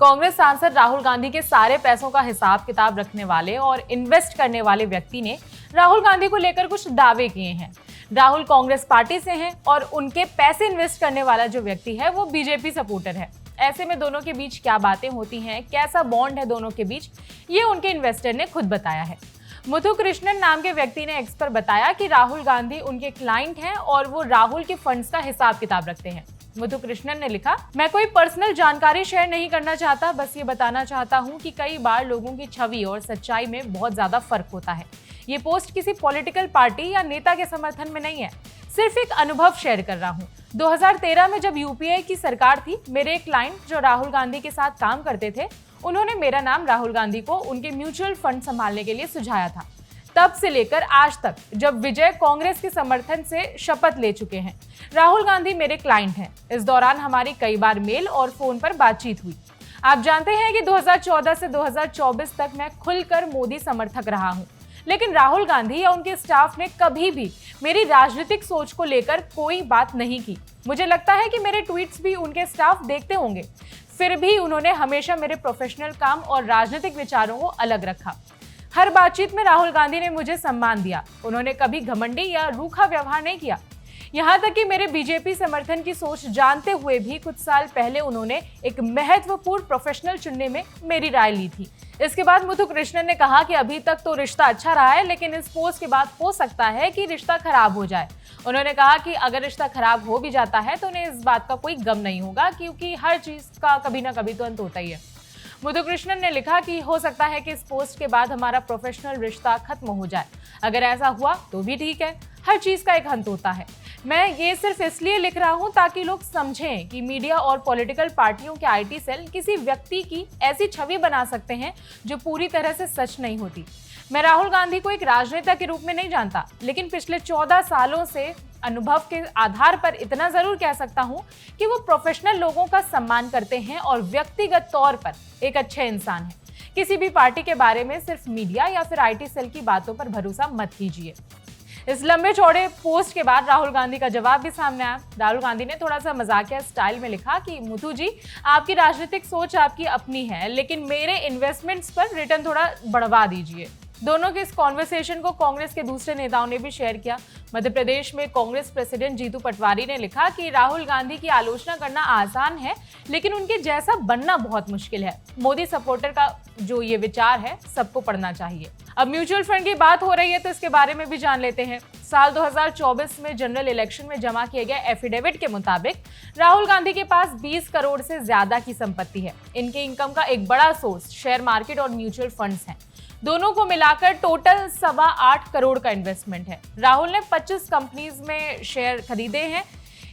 कांग्रेस सांसद राहुल गांधी के सारे पैसों का हिसाब किताब रखने वाले और इन्वेस्ट करने वाले व्यक्ति ने राहुल गांधी को लेकर कुछ दावे किए हैं। राहुल कांग्रेस पार्टी से हैं और उनके पैसे इन्वेस्ट करने वाला जो व्यक्ति है वो बीजेपी सपोर्टर है। ऐसे में दोनों के बीच क्या बातें होती हैं, कैसा बॉन्ड है दोनों के बीच, ये उनके इन्वेस्टर ने खुद बताया है। मुथु कृष्णन नाम के व्यक्ति ने एक्स पर बताया कि राहुल गांधी उनके क्लाइंट हैं और वो राहुल के फंड्स का हिसाब किताब रखते हैं। मुथु कृष्णन ने लिखा, मैं कोई पर्सनल जानकारी शेयर नहीं करना चाहता, बस ये बताना चाहता हूँ कि कई बार लोगों की छवि और सच्चाई में बहुत ज्यादा फर्क होता है। ये पोस्ट किसी पॉलिटिकल पार्टी या नेता के समर्थन में नहीं है, सिर्फ एक अनुभव शेयर कर रहा हूँ। 2013 में जब यूपीए की सरकार थी, मेरे क्लाइंट जो राहुल गांधी के साथ काम करते थे, उन्होंने मेरा नाम राहुल गांधी को उनके म्यूचुअल फंड संभालने के लिए सुझाया था। तब से लेकर आज तक, जब विजय कांग्रेस के समर्थन से शपथ ले चुके हैं, राहुल गांधी मेरे क्लाइंट हैं। इस दौरान हमारी कई बार मेल और फोन पर बातचीत हुई। आप जानते हैं कि 2014 से 2024 तक मैं खुलकर मोदी समर्थक रहा हूं, लेकिन राहुल गांधी या उनके स्टाफ ने कभी भी मेरी राजनीतिक सोच को लेकर कोई बात नहीं की। मुझे लगता है कि मेरे ट्वीट्स भी उनके स्टाफ देखते होंगे, फिर भी उन्होंने हमेशा मेरे प्रोफेशनल काम और राजनीतिक विचारों को अलग रखा। हर बातचीत में राहुल गांधी ने मुझे सम्मान दिया। उन्होंने कभी घमंडी या रूखा व्यवहार नहीं किया। यहाँ तक कि मेरे बीजेपी समर्थन की सोच जानते हुए भी कुछ साल पहले उन्होंने एक महत्वपूर्ण प्रोफेशनल चुनने में मेरी राय ली थी। इसके बाद मुथु कृष्णन ने कहा कि अभी तक तो रिश्ता अच्छा रहा है, लेकिन इस पोस्ट के बाद हो सकता है कि रिश्ता खराब हो जाए। उन्होंने कहा कि अगर रिश्ता खराब हो भी जाता है तो उन्हें इस बात का कोई गम नहीं होगा, क्योंकि हर चीज का कभी ना कभी तो अंत होता ही है। मुथु कृष्णन ने लिखा कि हो सकता है कि इस पोस्ट के बाद हमारा प्रोफेशनल रिश्ता खत्म हो जाए। अगर ऐसा हुआ तो भी ठीक है, हर चीज का एक अंत होता है। मैं ये सिर्फ इसलिए लिख रहा हूं ताकि लोग समझें कि मीडिया और पॉलिटिकल पार्टियों के आईटी सेल किसी व्यक्ति की ऐसी छवि बना सकते हैं जो पूरी तरह से सच नहीं होती। मैं राहुल गांधी को एक राजनेता के रूप में नहीं जानता, लेकिन पिछले 14 सालों से अनुभव के आधार पर इतना जरूर कह सकता हूं कि वो प्रोफेशनल लोगों का सम्मान करते हैं और व्यक्तिगत तौर पर एक अच्छे इंसान हैं। किसी भी पार्टी के बारे में सिर्फ मीडिया या फिर आईटी सेल की बातों पर भरोसा मत कीजिए। इस लंबे चौड़े पोस्ट के बाद राहुल गांधी का जवाब भी सामने आया। राहुल गांधी ने थोड़ा सा मजाकिया स्टाइल में लिखा कि मुथु जी, आपकी राजनीतिक सोच आपकी अपनी है, लेकिन मेरे इन्वेस्टमेंट्स पर रिटर्न थोड़ा बढ़वा दीजिए। दोनों के इस कॉन्वर्सेशन को कांग्रेस के दूसरे नेताओं ने भी शेयर किया। मध्य प्रदेश में कांग्रेस प्रेसिडेंट जीतू पटवारी ने लिखा कि राहुल गांधी की आलोचना करना आसान है, लेकिन उनके जैसा बनना बहुत मुश्किल है। मोदी सपोर्टर का जो ये विचार है, सबको पढ़ना चाहिए। अब म्यूचुअल फंड की बात हो रही है तो इसके बारे में भी जान लेते हैं। साल 2024 में जनरल इलेक्शन में जमा किए गए एफिडेविट के मुताबिक राहुल गांधी के पास 20 करोड़ से ज्यादा की संपत्ति है। इनके इनकम का एक बड़ा सोर्स शेयर मार्केट और म्यूचुअल फंड्स हैं। दोनों को मिलाकर टोटल 8.25 करोड़ का इन्वेस्टमेंट है। राहुल ने 25 कंपनीज में शेयर खरीदे हैं।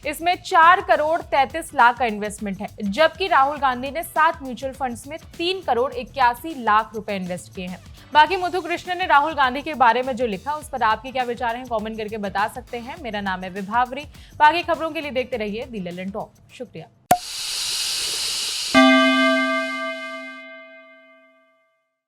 इसमें 4 करोड़ 33 लाख का इन्वेस्टमेंट है, जबकि राहुल गांधी ने 7 म्यूचुअल फंड्स में 3 करोड़ 81 लाख रुपए इन्वेस्ट किए हैं। बाकी मुथु कृष्णन ने राहुल गांधी के बारे में जो लिखा, उस पर आपके क्या विचार हैं, कमेंट करके बता सकते हैं। मेरा नाम है विभावरी। बाकी खबरों के लिए देखते रहिए दी ललन टॉप। शुक्रिया।